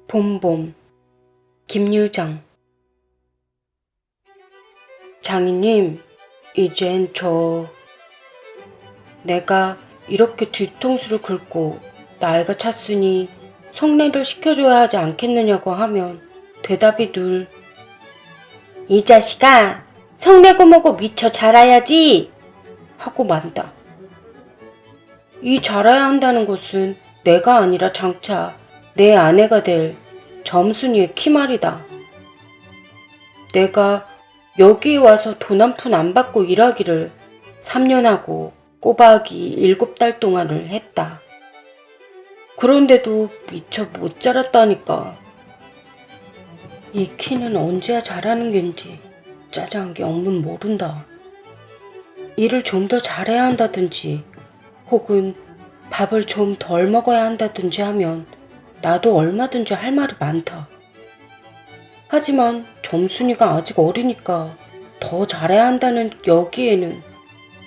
봄봄 김유정. 장인님, 이젠 내가 이렇게 뒤통수를 긁고 나이가 찼으니 성례를 시켜줘야 하지 않겠느냐고 하면 대답이 늘 이 자식아, 성례고 뭐고 미쳐 자라야지 하고 만다. 이 자라야 한다는 것은 내가 아니라 장차 내 아내가 될 점순이의 키말이다. 내가 여기에 와서 돈 한 푼 안 받고 일하기를 3년하고 꼬박이 7달 동안을 했다. 그런데도 미처 못 자랐다니까. 이 키는 언제야 자라는 겐지 짜장한 게 없는 모른다. 일을 좀 더 잘해야 한다든지 혹은 밥을 좀 덜 먹어야 한다든지 하면 나도 얼마든지 할 말이 많다. 하지만 점순이가 아직 어리니까 더 잘해야 한다는 여기에는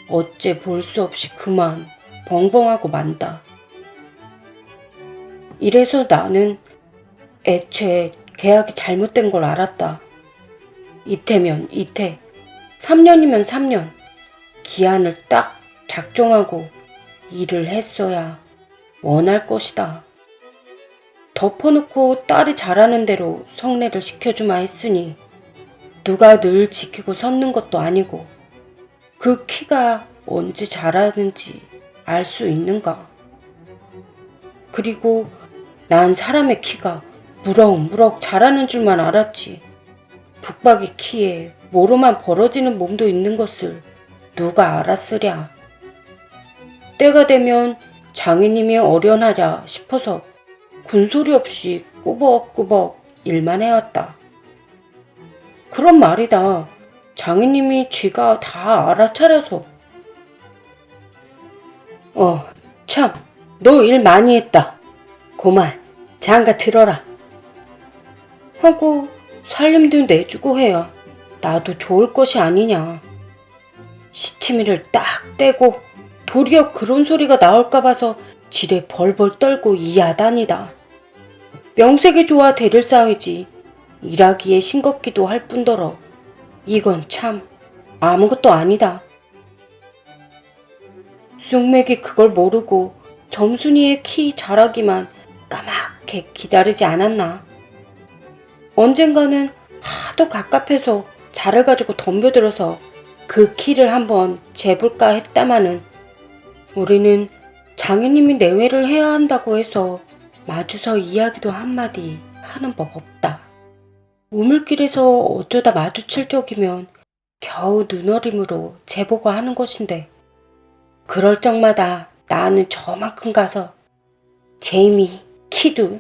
어째 볼 수 없이 그만 벙벙하고 만다. 이래서 나는 애초에 계약이 잘못된 걸 알았다. 이태면 이태, 3년이면 3년, 기한을 딱 작정하고 일을 했어야 원할 것이다. 덮어놓고 딸이 잘하는 대로 성례를 시켜주마 했으니 누가 늘 지키고 섰는 것도 아니고 그 키가 언제 자라는지 알 수 있는가. 그리고 난 사람의 키가 무럭무럭 자라는 줄만 알았지. 북박이 키에 모로만 벌어지는 몸도 있는 것을 누가 알았으랴. 때가 되면 장인님이 어련하랴 싶어서 군소리 없이 꾸벅꾸벅 일만 해왔다. 그런 말이다. 장인님이 쥐가 다 알아차려서. 참, 너 일 많이 했다. 고만, 장가 들어라. 하고 살림도 내주고 해야 나도 좋을 것이 아니냐. 시치미를 딱 떼고 도리어 그런 소리가 나올까 봐서 지레 벌벌 떨고 이 야단이다. 명색이 좋아 대를 쌓이지 일하기에 싱겁기도 할 뿐더러 이건 참 아무것도 아니다. 쑥맥이 그걸 모르고 점순이의 키 자라기만 까맣게 기다리지 않았나. 언젠가는 하도 갑갑해서 자를 가지고 덤벼들어서 그 키를 한번 재볼까 했다마는 우리는 장인님이 내외를 해야 한다고 해서 마주서 이야기도 한마디 하는 법 없다. 우물길에서 어쩌다 마주칠 적이면 겨우 눈어림으로 재보고 하는 것인데 그럴 적마다 나는 저만큼 가서 제이미 키두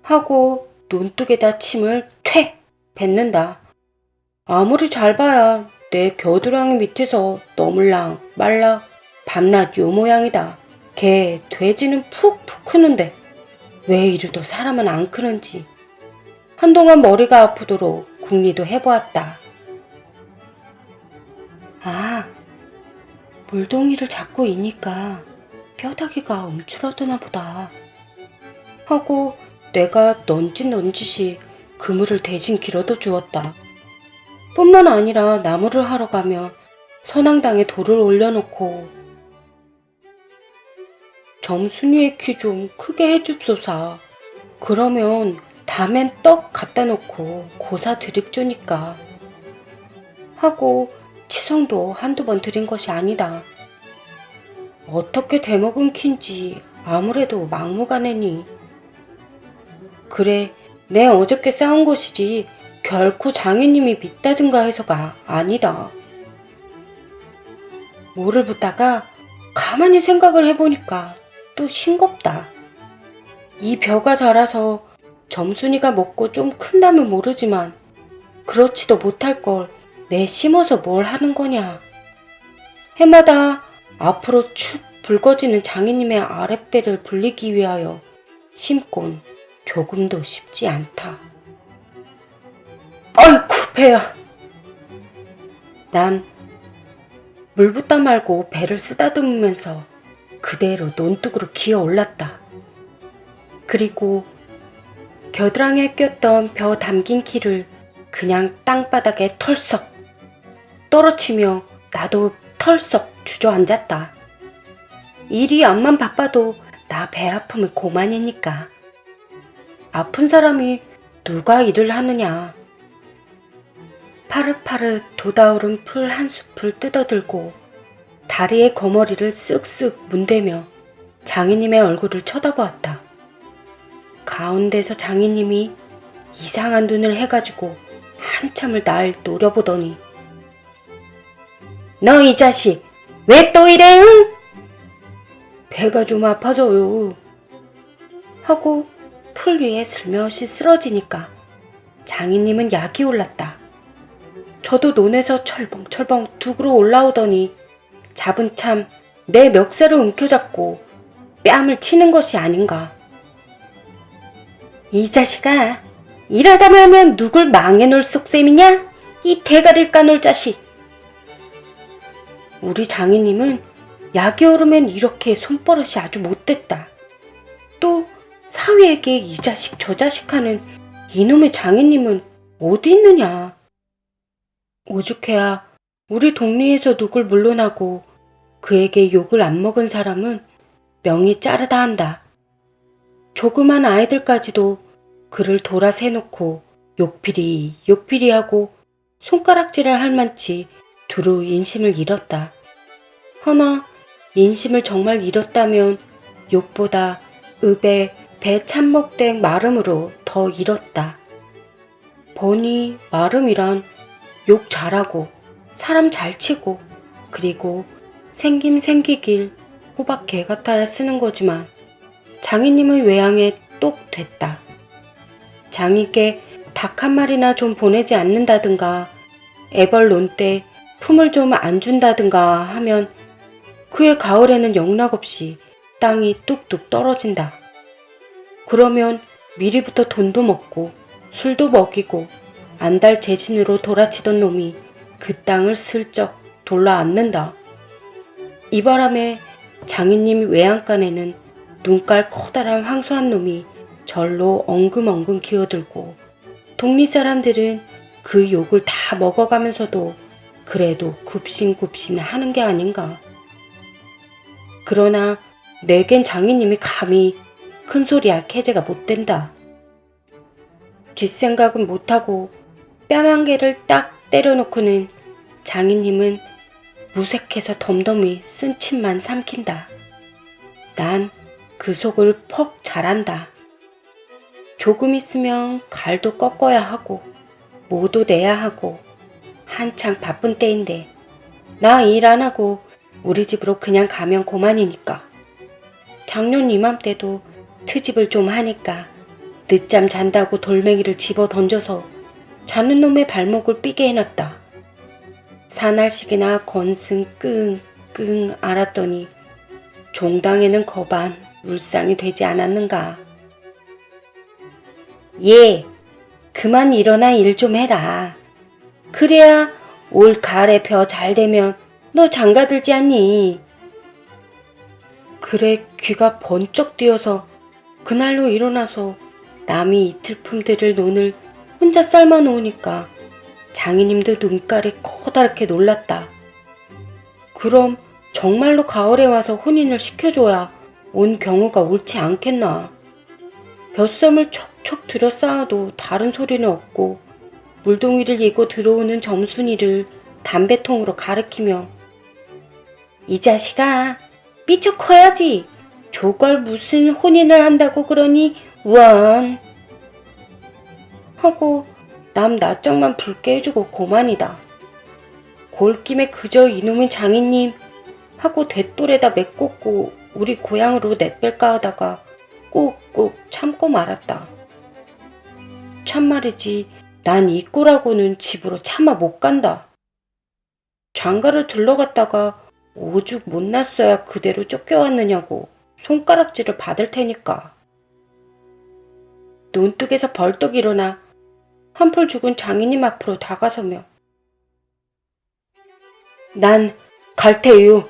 하고 논뚝에다 침을 퇴 뱉는다. 아무리 잘 봐야 내 겨드랑이 밑에서 너물랑 말라 밤낮 요 모양이다. 개 돼지는 푹푹 크는데 왜 이리도 사람은 안 크는지 한동안 머리가 아프도록 궁리도 해보았다. 아, 물동이를 잡고 이니까 뼈다귀가 움츠러드나 보다 하고 내가 넌짓 그물을 대신 길어도 주었다. 뿐만 아니라 나무를 하러 가면 선앙당에 돌을 올려놓고 점순이의 키 좀 크게 해줍소사. 그러면 다멘 떡 갖다 놓고 고사 드립 주니까 하고 치성도 한두 번 드린 것이 아니다. 어떻게 대먹은 킨지 아무래도 막무가내니. 그래, 내 어저께 싸운 것이지 결코 장인님이 밉다든가 해서가 아니다. 뭐를 붓다가 가만히 생각을 해보니까 또 싱겁다. 이 벼가 자라서 점순이가 먹고 좀 큰다면 모르지만 그렇지도 못할 걸 내 심어서 뭘 하는 거냐. 해마다 앞으로 축 붉어지는 장인님의 아랫배를 불리기 위하여 심곤 조금도 쉽지 않다. 아이쿠 배야. 난 물 붓다 말고 배를 쓰다듬으면서 그대로 논뚝으로 기어 올랐다. 그리고 겨드랑이에 꼈던 벼 담긴 키를 그냥 땅바닥에 털썩 떨어치며 나도 털썩 주저앉았다. 일이 암만 바빠도 나 배 아프면 고만이니까. 아픈 사람이 누가 일을 하느냐. 파릇파릇 돋아오른 풀 한 숲을 뜯어들고 다리에 거머리를 쓱쓱 문대며 장인님의 얼굴을 쳐다보았다. 가운데서 장인님이 이상한 눈을 해가지고 한참을 날 노려보더니 너 이 자식 왜 또 이래 응? 배가 좀 아파서요 하고 풀 위에 슬며시 쓰러지니까 장인님은 약이 올랐다. 저도 논에서 철벙철벙 둑으로 올라오더니 잡은 참 내 멱살을 움켜잡고 뺨을 치는 것이 아닌가. 이 자식아, 일하다 말면 누굴 망해놓을 속셈이냐? 이 대가리를 까놓을 자식. 우리 장인님은 약이 오르면 이렇게 손버릇이 아주 못됐다. 또 사위에게 이 자식 저 자식 하는 이놈의 장인님은 어디 있느냐. 오죽해야 우리 동리에서 누굴 물러나고 그에게 욕을 안 먹은 사람은 명이 짜르다 한다. 조그만 아이들까지도 그를 돌아 세놓고 욕피리 하고 손가락질을 할 만치 두루 인심을 잃었다. 허나 인심을 정말 잃었다면 욕보다 읍에 대참목된 마름으로 더 잃었다. 보니 마름이란 욕 잘하고 사람 잘 치고 그리고 생김생기길 호박 개 같아야 쓰는 거지만 장인님의 외양에 똑 됐다. 장인께 닭 한 마리나 좀 보내지 않는다든가 애벌 논 때 품을 좀 안 준다든가 하면 그의 가을에는 영락없이 땅이 뚝뚝 떨어진다. 그러면 미리부터 돈도 먹고 술도 먹이고 안달 재진으로 돌아치던 놈이 그 땅을 슬쩍 돌라 앉는다. 이 바람에 장인님 외양간에는 눈깔 커다란 황소한 놈이 절로 엉금엉금 기어들고 동리 사람들은 그 욕을 다 먹어가면서도 그래도 굽신굽신 하는 게 아닌가. 그러나 내겐 장인님이 감히 큰소리할 캐제가 못 된다. 뒷생각은 못하고 뺨 한 개를 딱 때려놓고는 장인님은 무색해서 덤덤히 쓴 침만 삼킨다. 난 그 속을 퍽 잘한다. 조금 있으면 갈도 꺾어야 하고 모도 내야 하고 한창 바쁜 때인데 나 일 안 하고 우리 집으로 그냥 가면 고만이니까. 작년 이맘때도 트집을 좀 하니까 늦잠 잔다고 돌멩이를 집어 던져서 자는 놈의 발목을 삐게 해놨다. 사날씩이나 건승 끙끙 앓았더니 종당에는 거반 물상이 되지 않았는가. 예, 그만 일어나 일 좀 해라. 그래야 올 가을에 벼 잘 되면 너 장가들지 않니? 그래 귀가 번쩍 뛰어서 그날로 일어나서 남이 이틀 품들을 논을 혼자 삶아 놓으니까 장인님도 눈깔이 커다랗게 놀랐다. 그럼 정말로 가을에 와서 혼인을 시켜줘야 온 경우가 옳지 않겠나. 벼썸을 척척 들여쌓아도 다른 소리는 없고 물동이를 이고 들어오는 점순이를 담배통으로 가리키며 이 자식아 삐쳐 커야지. 저걸 무슨 혼인을 한다고 그러니 원 하고 남 낯짝만 붉게 해주고 고만이다. 골김에 그저 이놈의 장인님 하고 대돌에다 메꽂고 우리 고향으로 내뺄까 하다가 꾹꾹 참고 말았다. 참말이지 난 이 꼴하고는 집으로 차마 못 간다. 장가를 들러갔다가 오죽 못났어야 그대로 쫓겨왔느냐고 손가락질을 받을 테니까. 논둑에서 벌떡 일어나 한풀 죽은 장인님 앞으로 다가서며 난 갈테유.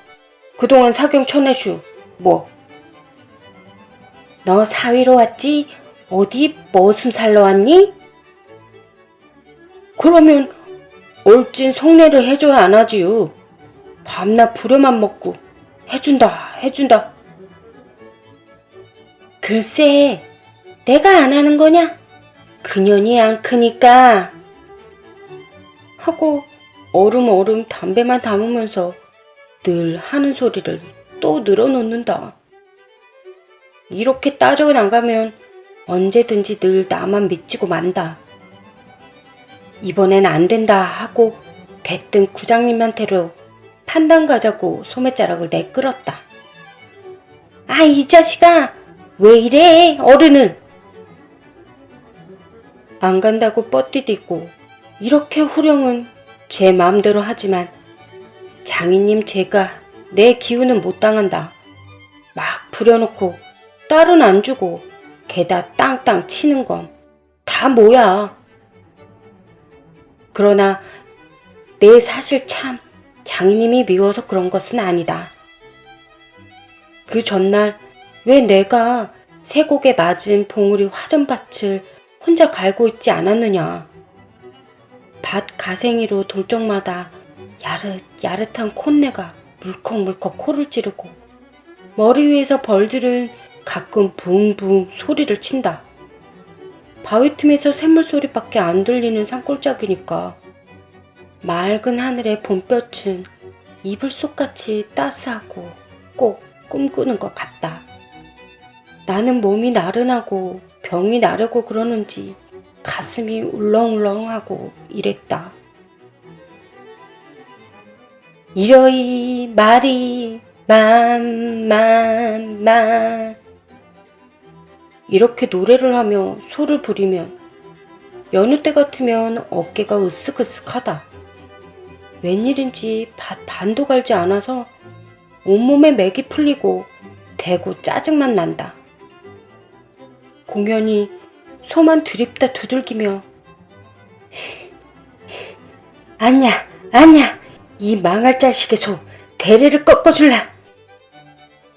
그동안 사경 쳐내슈. 뭐? 너 사위로 왔지? 어디 머슴 살러 왔니? 그러면 얼찐 속내를 해줘야 안 하지요. 밤낮 부려만 먹고 해준다. 글쎄, 내가 안 하는 거냐? 그년이 안 크니까. 하고 얼음 담배만 담으면서 늘 하는 소리를 또 늘어놓는다. 이렇게 따져나가면 언제든지 늘 나만 미치고 만다. 이번엔 안 된다 하고 대뜸 구장님한테로 판단 가자고 소매자락을 내끌었다. 아, 이 자식아! 왜 이래, 어른은! 안 간다고 뻗디디고 이렇게 호령은 제 마음대로 하지만 장인님 제가 내 기운은 못 당한다. 막 부려놓고 딸은 안 주고 개다 땅땅 치는 건 다 뭐야. 그러나 내 사실 참 장인님이 미워서 그런 것은 아니다. 그 전날 왜 내가 쇠곡에 맞은 봉우리 화전밭을 혼자 갈고 있지 않았느냐. 밭 가생이로 돌 적마다 야릇야릇한 콧내가 물컥물컥 코를 찌르고 머리 위에서 벌들은 가끔 붕붕 소리를 친다. 바위 틈에서 샘물 소리밖에 안 들리는 산골짜기니까 맑은 하늘의 봄볕은 이불 속같이 따스하고 꼭 꿈꾸는 것 같다. 나는 몸이 나른하고 병이 나려고 그러는지 가슴이 울렁울렁하고 이랬다. 이러이 말이 만 이렇게 노래를 하며 소를 부리면 여느 때 같으면 어깨가 으쓱으쓱하다. 웬일인지 밭 반도 갈지 않아서 온몸에 맥이 풀리고 대고 짜증만 난다. 공연히 소만 드립다 두들기며 아냐 이 망할 자식의 소 대리를 꺾어줄라.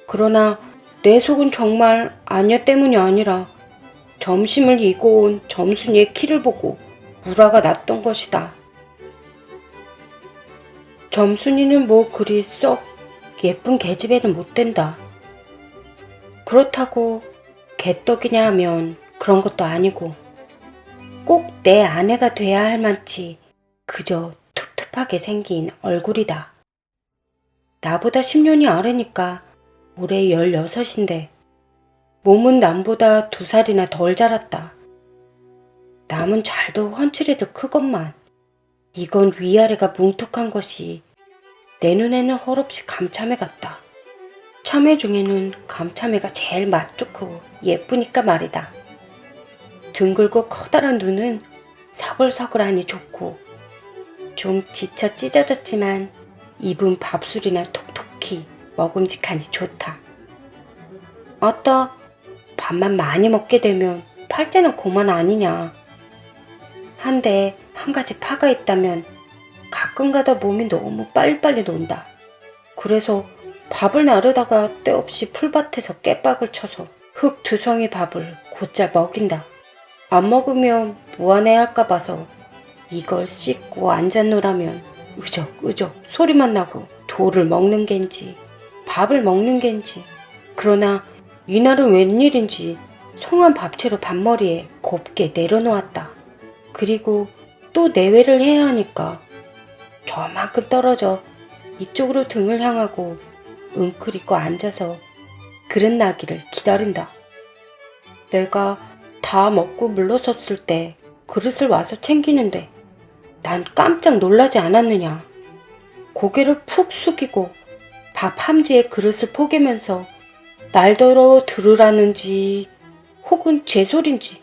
그러나 내 속은 정말 아냐 때문이 아니라 점심을 이고 온 점순이의 키를 보고 우라가 났던 것이다. 점순이는 뭐 그리 썩 예쁜 계집애는 못 된다. 그렇다고 개떡이냐 하면 그런 것도 아니고 꼭 내 아내가 돼야 할 만치 그저 툭툭하게 생긴 얼굴이다. 나보다 10년이 아래니까 올해 16인데 몸은 남보다 2살이나 덜 자랐다. 남은 잘도 훤칠해도 크건만 이건 위아래가 뭉툭한 것이 내 눈에는 헐없이 감참해 같다. 참외 중에는 감참외가 제일 맛 좋고 예쁘니까 말이다. 둥글고 커다란 눈은 서글서글하니 좋고 좀 지쳐 찢어졌지만 입은 밥술이나 톡톡히 먹음직하니 좋다. 어떠 밥만 많이 먹게 되면 팔자는 고만 아니냐. 한데 한 가지 파가 있다면 가끔가다 몸이 너무 빨리빨리 논다. 그래서 밥을 나르다가 때없이 풀밭에서 깨박을 쳐서 흙 2성의 밥을 곧잘 먹인다. 안 먹으면 무안해 할까 봐서 이걸 씻고 앉아노라면 으적으적 소리만 나고 돌을 먹는 겐지 밥을 먹는 겐지. 그러나 이날은 웬일인지 송한 밥채로 밥머리에 곱게 내려놓았다. 그리고 또 내외를 해야 하니까 저만큼 떨어져 이쪽으로 등을 향하고 웅크리고 앉아서 그릇 나기를 기다린다. 내가 다 먹고 물러섰을 때 그릇을 와서 챙기는데 난 깜짝 놀라지 않았느냐. 고개를 푹 숙이고 밥 함지에 그릇을 포개면서 날더러 들으라는지 혹은 제 소린지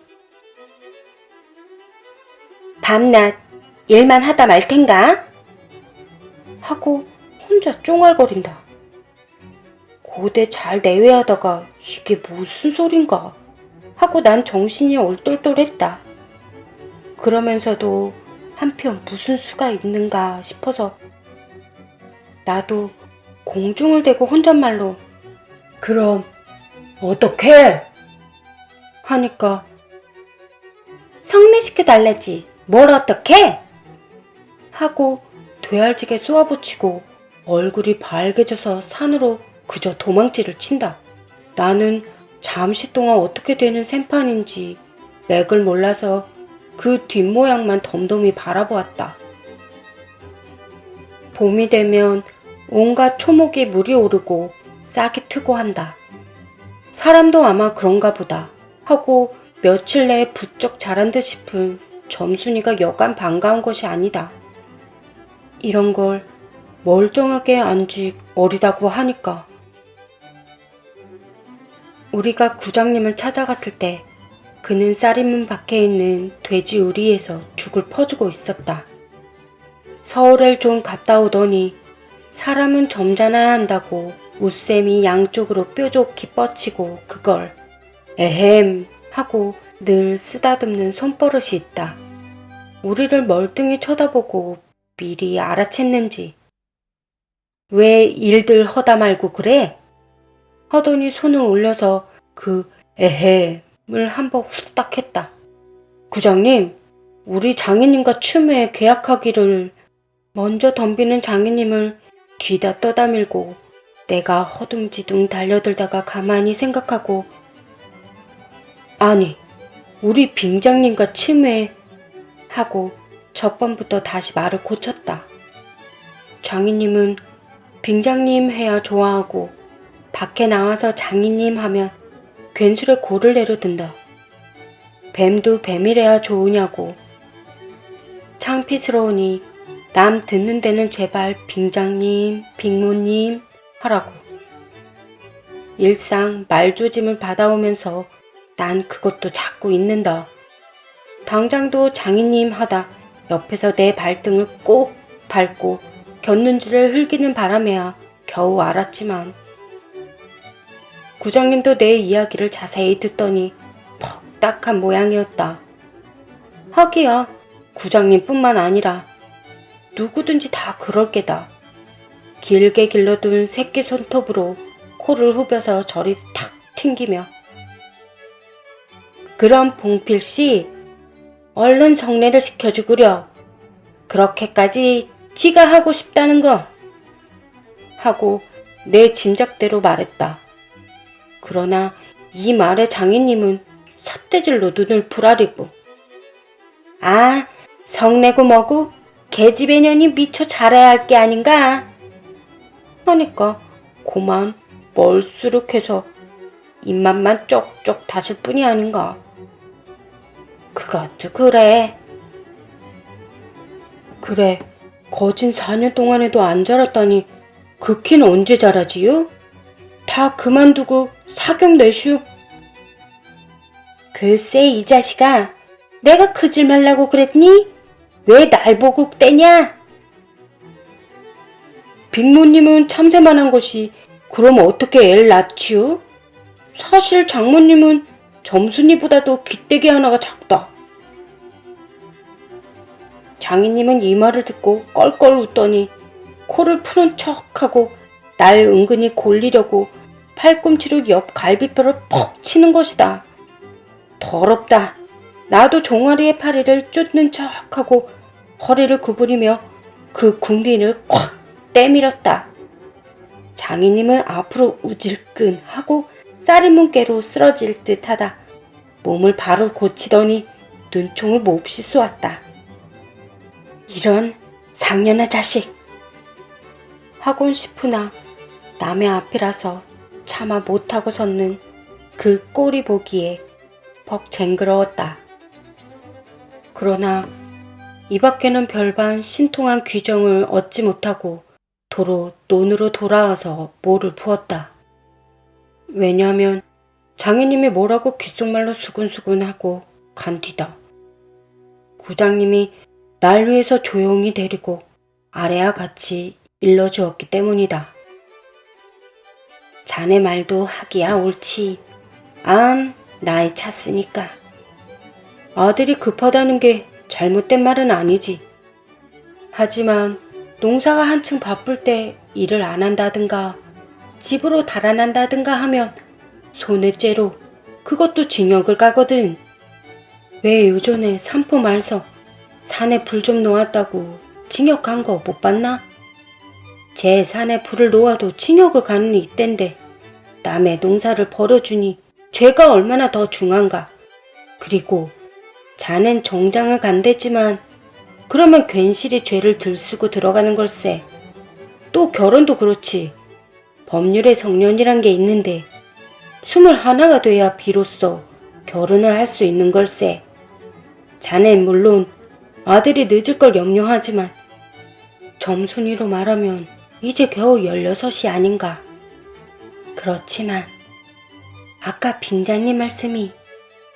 밤낮 일만 하다 말 텐가? 하고 혼자 쫑알거린다. 고대 잘 내외하다가 이게 무슨 소린가 하고 난 정신이 얼떨떨했다. 그러면서도 한편 무슨 수가 있는가 싶어서 나도 공중을 대고 혼잣말로 그럼 어떡해? 하니까 성례시켜 달래지. 뭘 어떡해? 하고 되알지게 쏘아붙이고 얼굴이 밝아져서 산으로 그저 도망치를 친다. 나는 잠시 동안 어떻게 되는 셈판인지 맥을 몰라서 그 뒷모양만 덤덤히 바라보았다. 봄이 되면 온갖 초목이 물이 오르고 싹이 트고 한다. 사람도 아마 그런가 보다 하고 며칠 내에 부쩍 자란 듯 싶은 점순이가 여간 반가운 것이 아니다. 이런 걸 멀쩡하게 안직 어리다고 하니까. 우리가 구장님을 찾아갔을 때 그는 쌀이문 밖에 있는 돼지 우리에서 죽을 퍼주고 있었다. 서울을 좀 갔다 오더니 사람은 점잖아야 한다고 웃샘이 양쪽으로 뾰족히 뻗치고 그걸 에헴 하고 늘 쓰다듬는 손버릇이 있다. 우리를 멀뚱히 쳐다보고 미리 알아챘는지 왜 일들 허다 말고 그래? 하더니 손을 올려서 그 에헴을 한번 후딱 했다. 구장님, 우리 장인님과 추미애 계약하기를. 먼저 덤비는 장인님을 뒤다 떠다밀고 내가 허둥지둥 달려들다가 가만히 생각하고 아니, 우리 빙장님과 추미애 하고 첫 번부터 다시 말을 고쳤다. 장인님은 빙장님 해야 좋아하고 밖에 나와서 장인님 하면 괜스레 고를 내려든다. 뱀도 뱀이래야 좋으냐고. 창피스러우니 남 듣는 데는 제발 빙장님, 빙모님 하라고. 일상 말조짐을 받아오면서 난 그것도 자꾸 잊는다. 당장도 장인님 하다 옆에서 내 발등을 꼭 밟고 곁눈질을 흘기는 바람에야 겨우 알았지만 구장님도 내 이야기를 자세히 듣더니 퍽딱한 모양이었다. 하기야 구장님뿐만 아니라 누구든지 다 그럴 게다. 길게 길러둔 새끼 손톱으로 코를 후벼서 저리 탁 튕기며 그럼 봉필씨 얼른 성례를 시켜주구려. 그렇게까지 지가 하고 싶다는 거 하고 내 짐작대로 말했다. 그러나 이 말에 장인님은 삿대질로 눈을 부라리고 아, 성내고 뭐고 계집애년이 미처 잘해야 할 게 아닌가 하니까 고만 멀수룩해서 입맛만 쪽쪽 다실 뿐이 아닌가. 그것도 그래. 그래, 거진 4년 동안에도 안 자랐다니 그 키는 언제 자라지요? 다 그만두고 사격 내슈. 글쎄 이 자식아, 내가 크질 말라고 그랬니? 왜 날 보고 떼냐? 빅모님은 참새만한 것이 그럼 어떻게 애를 낳지요? 사실 장모님은 점순이보다도 귀때기 하나가 작다. 장인님은 이 말을 듣고 껄껄 웃더니 코를 푸는 척하고 날 은근히 골리려고 팔꿈치로 옆 갈비뼈를 퍽 치는 것이다. 더럽다. 나도 종아리의 파리를 쫓는 척하고 허리를 구부리며 그 군기인을 콱 때밀었다. 장인님은 앞으로 우질끈하고 쌀이문깨로 쓰러질 듯하다 몸을 바로 고치더니 눈총을 몹시 쏘았다. 이런 상년아 자식 하곤 싶으나 남의 앞이라서 차마 못하고 섰는 그 꼴이 보기에 벅 쟁그러웠다. 그러나 이 밖에는 별반 신통한 귀정을 얻지 못하고 도로 논으로 돌아와서 모를 부었다. 왜냐하면 장인님이 뭐라고 귓속말로 수군수군하고 간 뒤다. 구장님이 날 위해서 조용히 데리고 아래와 같이 일러주었기 때문이다. 자네 말도 하기야 옳지. 나이 찼으니까. 아들이 급하다는 게 잘못된 말은 아니지. 하지만 농사가 한층 바쁠 때 일을 안 한다든가 집으로 달아난다든가 하면 손에 째로 그것도 징역을 가거든. 왜 요전에 산포 말서 산에 불 좀 놓았다고 징역한 거 못 봤나? 제 산에 불을 놓아도 징역을 가는 이땐데 남의 농사를 벌어주니 죄가 얼마나 더 중한가. 그리고 자넨 정장을 간댔지만 그러면 괜시리 죄를 들쓰고 들어가는 걸세. 또 결혼도 그렇지. 법률에 성년이란 게 있는데 21가 돼야 비로소 결혼을 할 수 있는 걸세. 자넨 물론 아들이 늦을 걸 염려하지만 점순이로 말하면 이제 겨우 16이 아닌가. 그렇지만 아까 빙자님 말씀이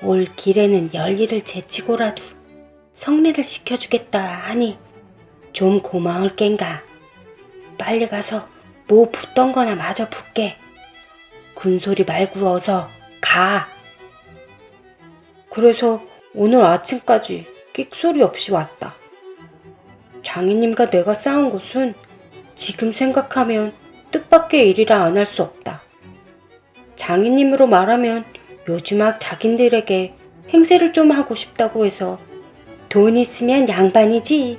올 길에는 열일을 제치고라도 성례를 시켜주겠다 하니 좀 고마울 겐가. 빨리 가서 뭐 붓던 거나 마저 붓게. 군소리 말고 어서 가. 그래서 오늘 아침까지 끽소리 없이 왔다. 장인님과 내가 싸운 것은 지금 생각하면 뜻밖의 일이라 안 할 수 없다. 장인님으로 말하면 요즘학 자긴들에게 행세를 좀 하고 싶다고 해서 돈 있으면 양반이지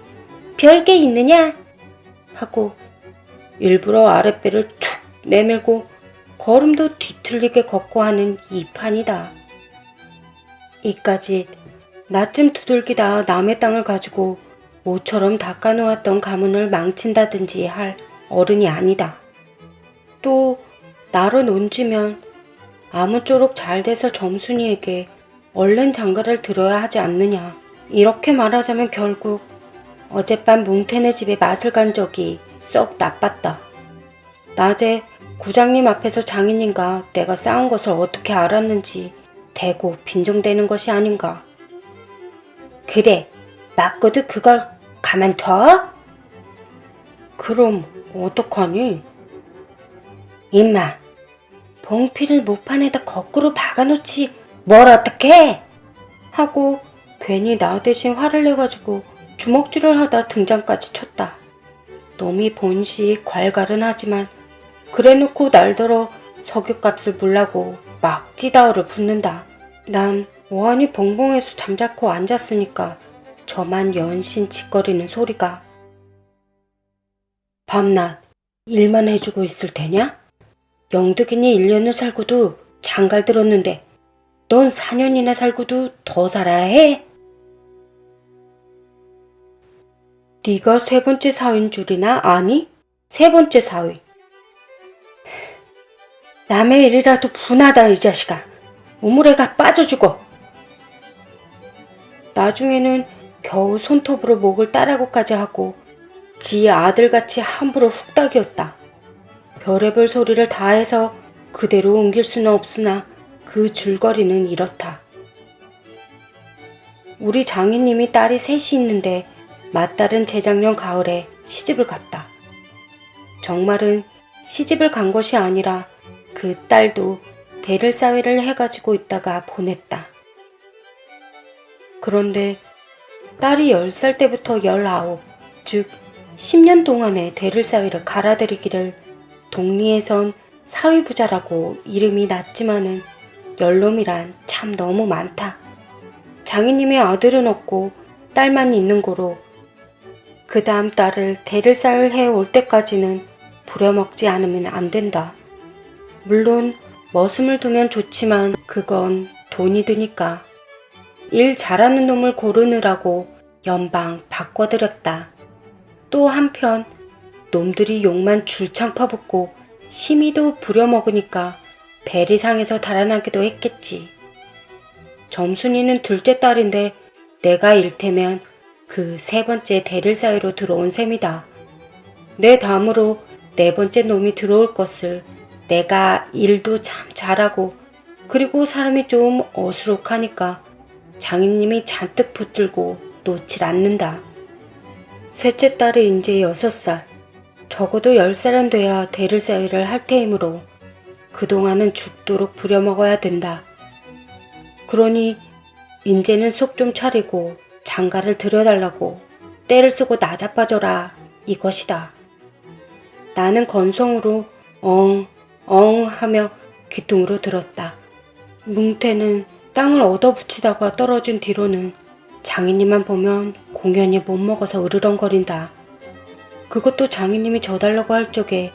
별게 있느냐 하고 일부러 아랫배를 툭 내밀고 걸음도 뒤틀리게 걷고 하는 이 판이다. 이까짓 나쯤 두들기다 남의 땅을 가지고 모처럼 닦아놓았던 가문을 망친다든지 할 어른이 아니다. 또 나로 논지면 아무쪼록 잘 돼서 점순이에게 얼른 장가를 들어야 하지 않느냐. 이렇게 말하자면 결국 어젯밤 뭉태네 집에 맛을 간 적이 썩 나빴다. 낮에 구장님 앞에서 장인님과 내가 싸운 것을 어떻게 알았는지 대고 빈정대는 것이 아닌가. 그래, 맞고도 그걸 가만둬? 그럼 어떡하니? 임마, 봉피를 모판에다 거꾸로 박아놓지 뭘 어떡해? 하고 괜히 나 대신 화를 내가지고 주먹질을 하다 등장까지 쳤다. 놈이 본시 괄갈은 하지만 그래놓고 날더러 석유값을 물라고 막 찌다우를 붓는다. 난 어안이 벙벙해서 잠자코 앉았으니까 저만 연신 짓거리는 소리가. 밤낮 일만 해주고 있을 테냐? 영득이니 1년을 살고도 장갈 들었는데 넌 4년이나 살고도 더 살아야 해? 네가 세 번째 사위인 줄이나 아니? 세 번째 사위. 남의 일이라도 분하다 이 자식아. 우물에가 빠져 죽어. 나중에는 겨우 손톱으로 목을 따라고까지 하고 지 아들같이 함부로 훅닥이었다. 별의별 소리를 다 해서 그대로 옮길 수는 없으나 그 줄거리는 이렇다. 우리 장인님이 딸이 셋이 있는데 맏딸은 재작년 가을에 시집을 갔다. 정말은 시집을 간 것이 아니라 그 딸도 대를사회를 해가지고 있다가 보냈다. 그런데 딸이 10살 때부터 19, 즉 10년 동안에 대를사회를 갈아들이기를 동리에선 사위부자라고 이름이 났지만은 열놈이란 참 너무 많다. 장인님의 아들은 없고 딸만 있는 고로 그 다음 딸을 대를사를 해올 때까지는 부려먹지 않으면 안 된다. 물론 머슴을 두면 좋지만 그건 돈이 드니까 일 잘하는 놈을 고르느라고 연방 바꿔드렸다. 또 한편 놈들이 욕만 줄창 퍼붓고 심의도 부려먹으니까 배리상에서 달아나기도 했겠지. 점순이는 둘째 딸인데 내가 일테면 그 세 번째 대릴사회로 들어온 셈이다. 내 다음으로 네 번째 놈이 들어올 것을 내가 일도 참 잘하고 그리고 사람이 좀 어수룩하니까 장인님이 잔뜩 붙들고 놓질 않는다. 셋째 딸이 이제 6살, 적어도 10살은 돼야 대를사회를 할 테이므로 그동안은 죽도록 부려먹어야 된다. 그러니 인제는 속 좀 차리고 장가를 들여달라고 때를 쓰고 나자빠져라 이것이다. 나는 건성으로 엉 하며 귀퉁으로 들었다. 뭉태는 땅을 얻어붙이다가 떨어진 뒤로는 장인님만 보면 공연히 못 먹어서 으르렁거린다. 그것도 장인님이 져달라고 할 적에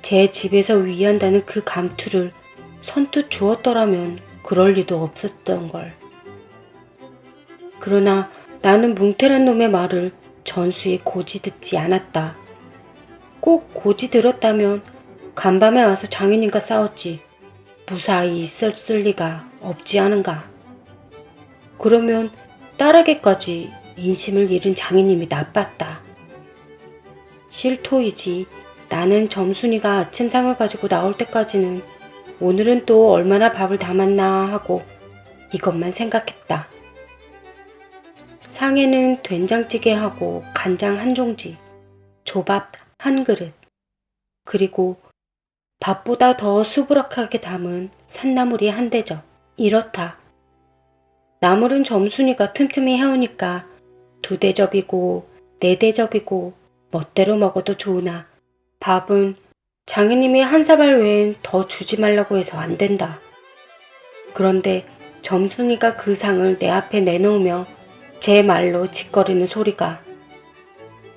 제 집에서 위한다는 그 감투를 선뜻 주었더라면 그럴 리도 없었던 걸. 그러나 나는 뭉태란 놈의 말을 전수에 고지 듣지 않았다. 꼭 고지 들었다면 간밤에 와서 장인님과 싸웠지 무사히 있었을 리가 없지 않은가. 그러면 딸에게까지 인심을 잃은 장인님이 나빴다. 실토이지. 나는 점순이가 아침상을 가지고 나올 때까지는 오늘은 또 얼마나 밥을 담았나 하고 이것만 생각했다. 상에는 된장찌개하고 간장 한 종지, 조밥 한 그릇, 그리고 밥보다 더 수부락하게 담은 산나물이 한 대접. 이렇다. 나물은 점순이가 틈틈이 해오니까 2대접이고 4대접이고 멋대로 먹어도 좋으나 밥은 장인님이 한 사발 외엔 더 주지 말라고 해서 안 된다. 그런데 점순이가 그 상을 내 앞에 내놓으며 제 말로 짓거리는 소리가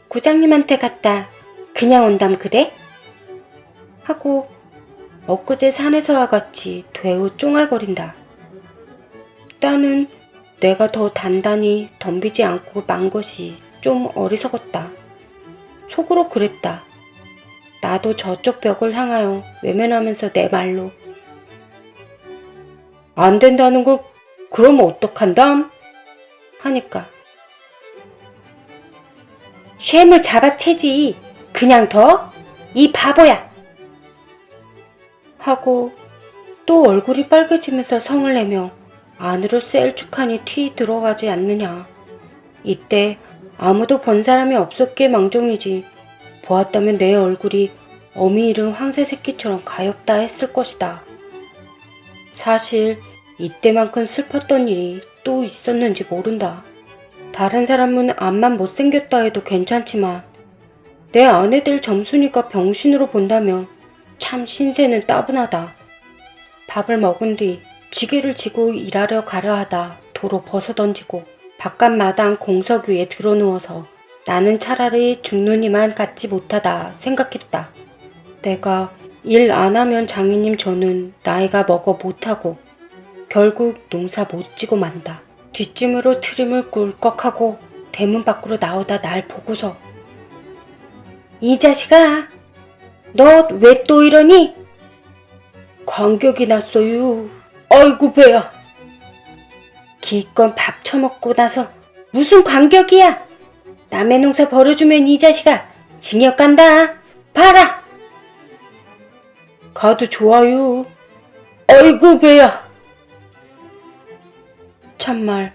구장님한테 갔다 그냥 온담 그래? 하고 엊그제 산에서와 같이 되우 쫑알거린다. 나는 내가 더 단단히 덤비지 않고 만 것이 좀 어리석었다. 속으로 그랬다. 나도 저쪽 벽을 향하여 외면하면서 내 말로 안 된다는 걸 그럼 어떡한담? 하니까 쉔을 잡아채지 그냥 더? 이 바보야! 하고 또 얼굴이 빨개지면서 성을 내며 안으로 셀쭉하니 튀 들어가지 않느냐. 이때 아무도 본 사람이 없었기에 망정이지 보았다면 내 얼굴이 어미 잃은 황새 새끼처럼 가엾다 했을 것이다. 사실 이때만큼 슬펐던 일이 또 있었는지 모른다. 다른 사람은 암만 못생겼다 해도 괜찮지만 내 아내들 점순이가 병신으로 본다면 참 신세는 따분하다. 밥을 먹은 뒤 지게를 지고 일하러 가려 하다 도로 벗어던지고 바깥 마당 공석 위에 드러누워서 나는 차라리 죽느니만 같지 못하다 생각했다. 내가 일 안 하면 장인님 저는 나이가 먹어 못하고 결국 농사 못 지고 만다. 뒷짐으로 트림을 꿀꺽하고 대문 밖으로 나오다 날 보고서 이 자식아 너 왜 또 이러니? 관격이 났어요. 아이고 배야. 기껏 밥 처먹고 나서 무슨 관격이야? 남의 농사 벌어주면 이 자식아 징역 간다. 봐라. 가도 좋아요. 아이고 배야. 참말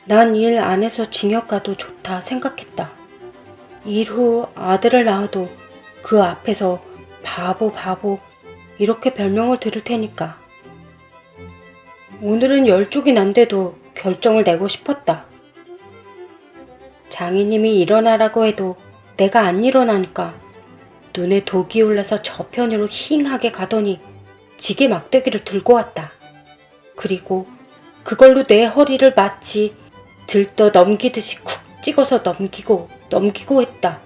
난 일 안 해서 징역 가도 좋다 생각했다. 일 후 아들을 낳아도 그 앞에서 바보 이렇게 별명을 들을 테니까. 오늘은 열쪽이 난데도 결정을 내고 싶었다. 장인님이 일어나라고 해도 내가 안 일어나니까 눈에 독이 올라서 저편으로 힝하게 가더니 지게 막대기를 들고 왔다. 그리고 그걸로 내 허리를 마치 들떠 넘기듯이 쿡 찍어서 넘기고 했다.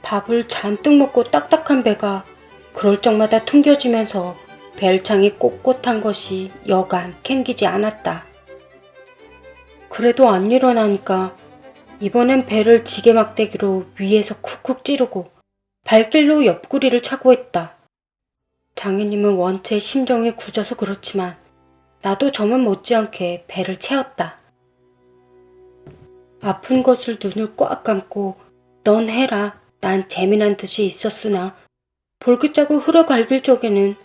밥을 잔뜩 먹고 딱딱한 배가 그럴 적마다 퉁겨지면서 벨창이 꼿꼿한 것이 여간 캥기지 않았다. 그래도 안 일어나니까 이번엔 배를 지게 막대기로 위에서 쿡쿡 찌르고 발길로 옆구리를 차고 했다. 장인님은 원체 심정이 굳어서 그렇지만 나도 저만 못지않게 배를 채웠다. 아픈 것을 눈을 꽉 감고 넌 해라 난 재미난 듯이 있었으나 볼기짜고 흘러갈길 적에는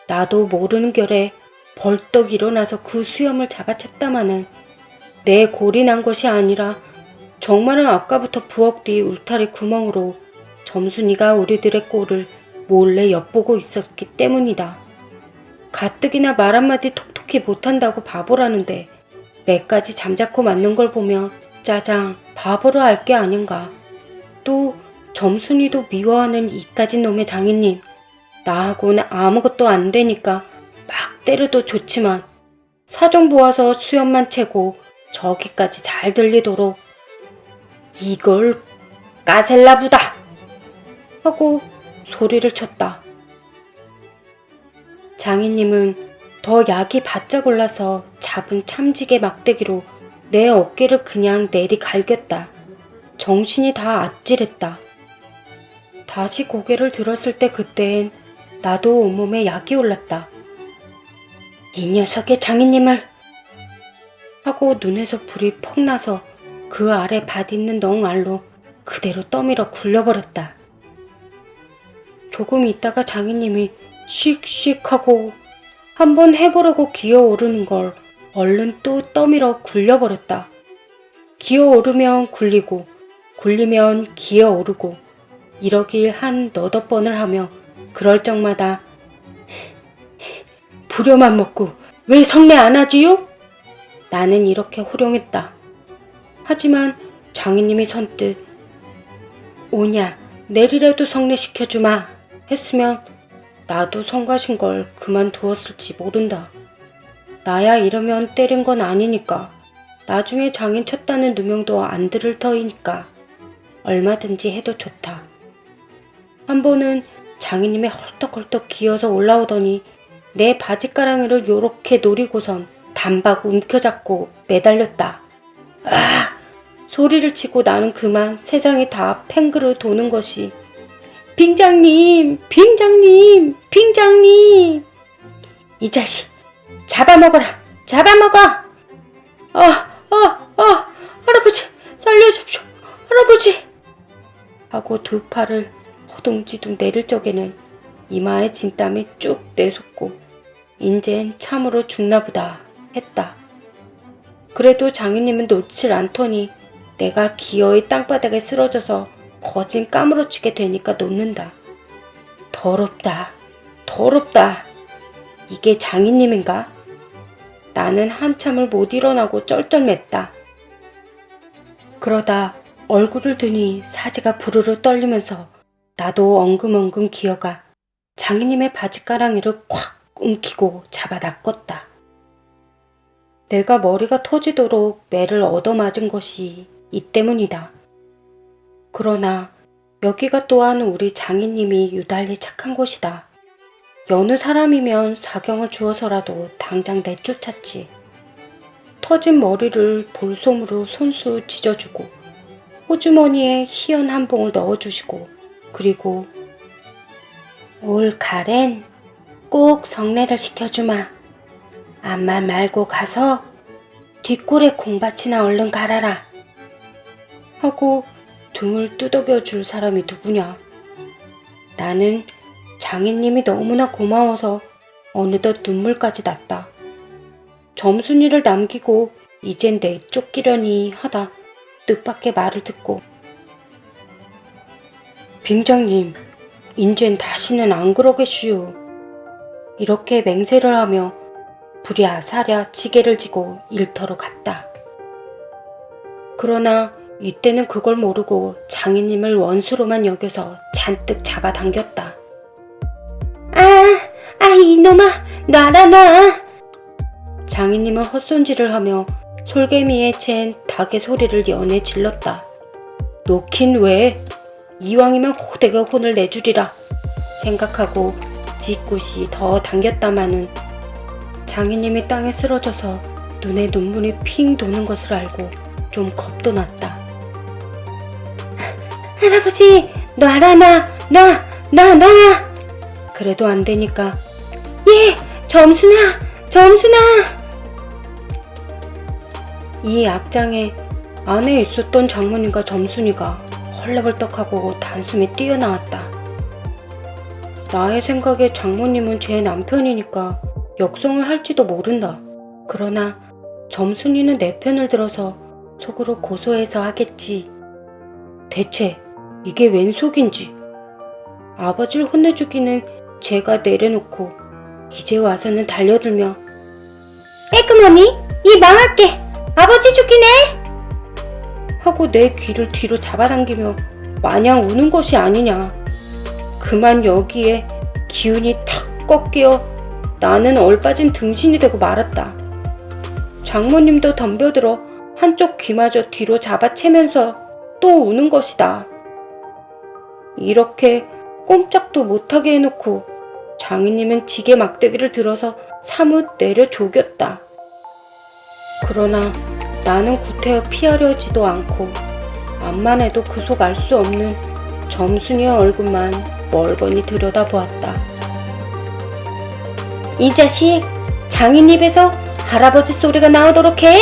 나도 모르는 결에 벌떡 일어나서 그 수염을 잡아챘다마는 내 골이 난 것이 아니라 정말은 아까부터 부엌 뒤 울타리 구멍으로 점순이가 우리들의 꼴을 몰래 엿보고 있었기 때문이다. 가뜩이나 말 한마디 톡톡히 못한다고 바보라는데 매까지 잠자코 맞는 걸 보면 짜장 바보로 알 게 아닌가. 또 점순이도 미워하는 이까진 놈의 장인님 나하고는 아무것도 안 되니까 막 때려도 좋지만 사정 보아서 수염만 채고 저기까지 잘 들리도록 이걸 까셀라부다 하고 소리를 쳤다. 장인님은 더 약이 바짝 올라서 잡은 참지게 막대기로 내 어깨를 그냥 내리갈겼다. 정신이 다 아찔했다. 다시 고개를 들었을 때 그때엔 나도 온몸에 약이 올랐다. 이 녀석의 장인님을 하고 눈에서 불이 퍽 나서 그 아래 밭 있는 넝알로 그대로 떠밀어 굴려버렸다. 조금 있다가 장인님이 씩씩하고 한번 해보려고 기어오르는 걸 얼른 또 떠밀어 굴려버렸다. 기어오르면 굴리고 굴리면 기어오르고 이러길 한 너댓 번을 하며 그럴 적마다 부려만 먹고 왜 성례 안 하지요? 나는 이렇게 호령했다. 하지만 장인님이 선뜻 오냐 내리라도 성례시켜주마 했으면 나도 성가신 걸 그만두었을지 모른다. 나야 이러면 때린 건 아니니까 나중에 장인 쳤다는 누명도 안 들을 터이니까 얼마든지 해도 좋다. 한 번은 장인님이 헐떡헐떡 기어서 올라오더니 내 바지가랑이를 요렇게 노리고선 단박 움켜잡고 매달렸다. 아! 소리를 치고 나는 그만 세상이 다 팽그르 도는 것이 빙장님! 빙장님! 빙장님! 이 자식! 잡아먹어라! 잡아먹어! 할아버지! 살려줍시오! 할아버지! 하고 두 팔을 허둥지둥 내릴 적에는 이마에 진땀이 쭉 내솟고 인젠 참으로 죽나보다 했다. 그래도 장인님은 놓질 않더니 내가 기어이 땅바닥에 쓰러져서 거진 까무러치게 되니까 놓는다. 더럽다. 더럽다. 이게 장인님인가? 나는 한참을 못 일어나고 쩔쩔맸다. 그러다 얼굴을 드니 사지가 부르르 떨리면서 나도 엉금엉금 기어가 장인님의 바지가랑이를 콱 움키고 잡아 낚았다. 내가 머리가 터지도록 매를 얻어맞은 것이 이 때문이다. 그러나 여기가 또한 우리 장인님이 유달리 착한 곳이다. 여느 사람이면 사경을 주어서라도 당장 내쫓았지. 터진 머리를 볼솜으로 손수 찢어주고 호주머니에 희연 한 봉을 넣어주시고 그리고 올 가랜 꼭 성례를 시켜주마. 아무 말 말고 가서 뒷골에 공밭이나 얼른 갈아라. 하고 등을 두덕여 줄 사람이 누구냐. 나는 장인님이 너무나 고마워서 어느덧 눈물까지 났다. 점순이를 남기고 이젠 내쫓기려니 하다 뜻밖의 말을 듣고 빙장님, 인젠 다시는 안 그러겠슈. 이렇게 맹세를 하며 부랴사랴 지게를 지고 일터로 갔다. 그러나 이때는 그걸 모르고 장인님을 원수로만 여겨서 잔뜩 잡아당겼다. 이놈아, 놔라 놔. 장인님은 헛손질을 하며 솔개미에 챈 닭의 소리를 연해 질렀다. 놓긴 왜? 이왕이면 호되게 혼을 내주리라 생각하고 짓궂이 더 당겼다마는 장인님이 땅에 쓰러져서 눈에 눈물이 핑 도는 것을 알고 좀 겁도 났다. 할아버지, 놔라 놔. 그래도 안 되니까 예, 점순아. 이 앞장에 안에 있었던 장모님과 점순이가 헐레벌떡하고 단숨에 뛰어나왔다. 나의 생각에 장모님은 제 남편이니까 역성을 할지도 모른다. 그러나 점순이는 내 편을 들어서 속으로 고소해서 하겠지. 대체 이게 웬 속인지. 아버지를 혼내주기는 제가 내려놓고 이제 와서는 달려들며 에그머니, 이 망할게. 아버지 죽이네. 하고 내 귀를 뒤로 잡아당기며 마냥 우는 것이 아니냐. 그만 여기에 기운이 탁 꺾여 나는 얼빠진 등신이 되고 말았다. 장모님도 덤벼들어 한쪽 귀마저 뒤로 잡아채면서 또 우는 것이다. 이렇게 꼼짝도 못하게 해놓고 장인님은 지게 막대기를 들어서 사뭇 내려 조겼다. 그러나 나는 구태여 피하려 하지도 않고 암만 해도 그 속 알 수 없는 점순이의 얼굴만 멀거니 들여다보았다. 이 자식, 장인 입에서 할아버지 소리가 나오도록 해?